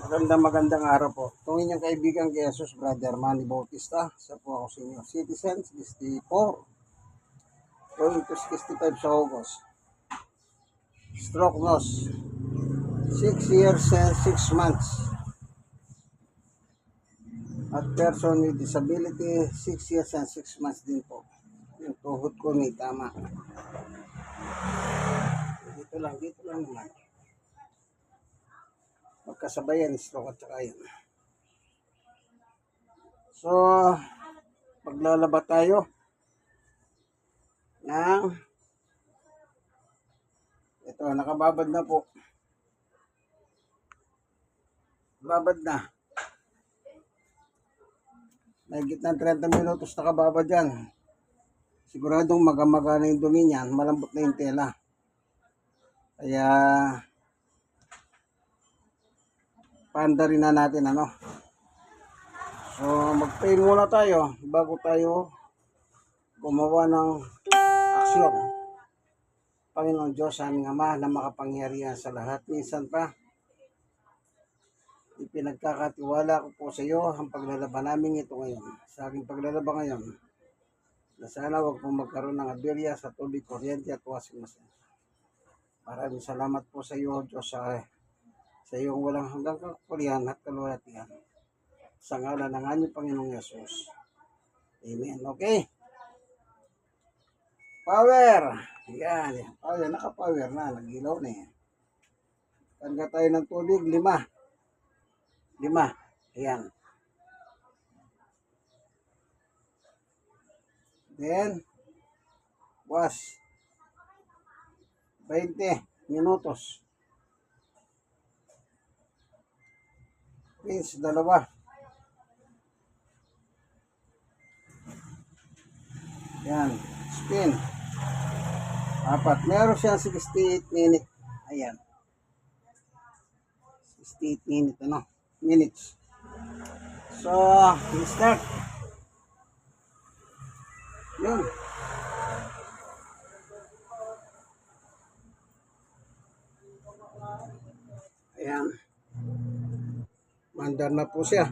Magandang araw po. Itong inyong kaibigan kay Jesus, Brother Manny Bautista. Sa po ako senior citizen, 64. Going to 65 sa August. Stroke loss. 6 years and 6 months. At person with disability, 6 years and 6 months din po. Yung tuhod ko may tama. Dito lang naman. Magkasabayan, stroke at saka yun. So, maglalaba tayo ng ito, nakababad na po. Babad na. Mahigit ng 30 minutos nakababad yan. Siguradong magamaga na yung dumi niyan, malambot na yung tela. Kaya paanda rin na natin ano. So mag-pray muna tayo bago tayo gumawa ng aksyon. Panginoon Diyos, aming Ama na makapangyarihan sa lahat. Minsan pa, ipinagkakatiwala ko po sa iyo ang paglalaba namin ito ngayon. Sa aking paglalaba ngayon, na sana wag pong magkaroon ng aberya sa tubig, kuryente at washing machine. Maraming salamat po sa iyo, Diyos, sa iyong walang hanggang kakulian at kalulatian. Sa ngalan ng aming Panginoong Yesus. Amen. Okay? Power! Yan. Power. Naka-power na. Nag-ilaw na yan. Tangga tayo ng tubig. 5. Ayan. Then, wash. 20 minutos. Rinse, 2. Yan. Spin. 4. Meron siyang 68 minutes. Ayan. 68 minutes. So, start. Yun. Ayan. Mandar na po siya.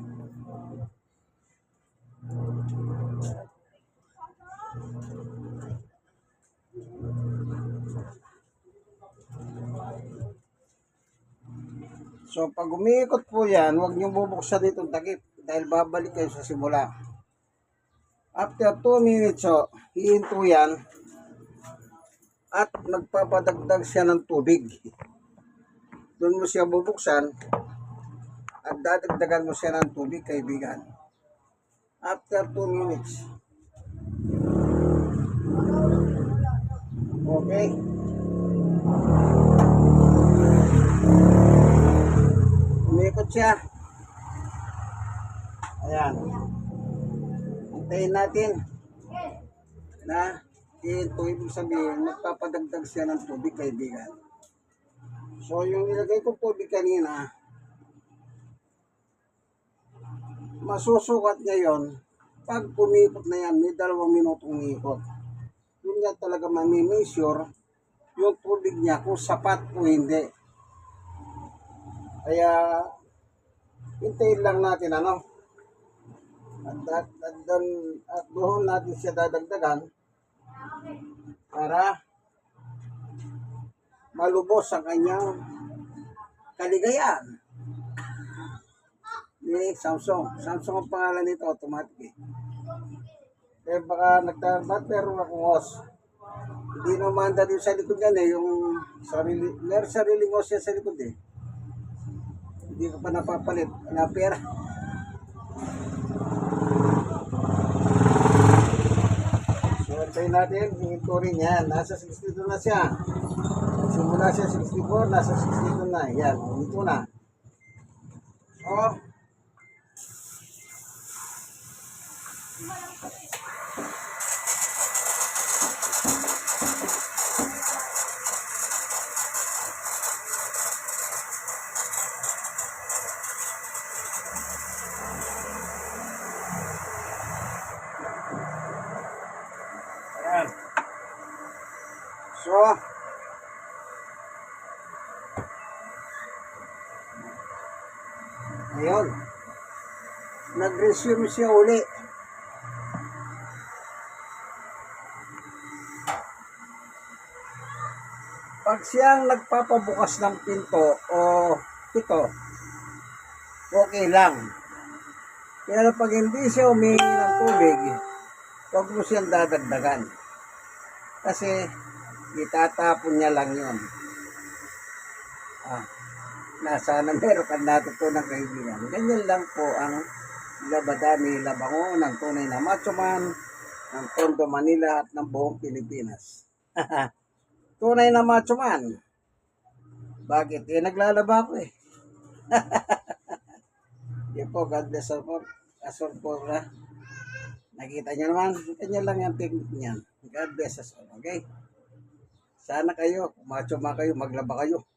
So, pag umiikot po yan, huwag nyo bubuksan itong takip dahil babalik kayo sa simula. After 2 minutes, so, hihinto yan at nagpapadagdag siya ng tubig. Doon mo siya bubuksan at dadagdagan mo siya ng tubig, kaibigan. After 2 minutes. Okay? Umikot siya. Ayan. Antayin natin na ito ibig sabihin, magpapadagdag siya ng tubig, kaibigan. So, yung ilagay ko tubig kanina, masusukat ngayon, pag pumikot na yan, may 2 minutong ikot. Yun nga talaga mami-measure yung tubig niya kung sapat o hindi. Kaya, hintayin lang natin ano. At doon natin siya dadagdagan para malubos ang kanyang kaligayahan. Ni Samsung. Samsung ang pangalan nito, automatic eh. Kaya baka nagtabat, meron akong hose. Hindi naman dahil sa likod yan eh, yung meron sariling hose yan sa likod eh. Hindi ko pa napapalit. Wala pera. So, antayin natin, hihinto rin yan. Nasa 62 na siya. Simula siya 64, nasa 62 na. Yan, hihinto na. So, ayan. So, Ngayon, nag-resume siya uli. Pag siyang nagpapabukas ng pinto o ito, okay lang. Pero pag hindi siya humingi ng tubig, huwag mo siyang dadagdagan. Kasi itatapon niya lang yun. Sana meron kang natutunan kaibigan. Ganyan lang po ang labadami labango ng tunay na macho man ng Tondo, Manila at ng buong Pilipinas. Tunay na macho man. Bakit? Naglalaba ako eh. Yan po, God bless us po. Asol po na. Nakita niyo naman, ganyan lang yung technique niyan. God bless us all, okay? Sana kayo, macho man kayo, maglaba kayo.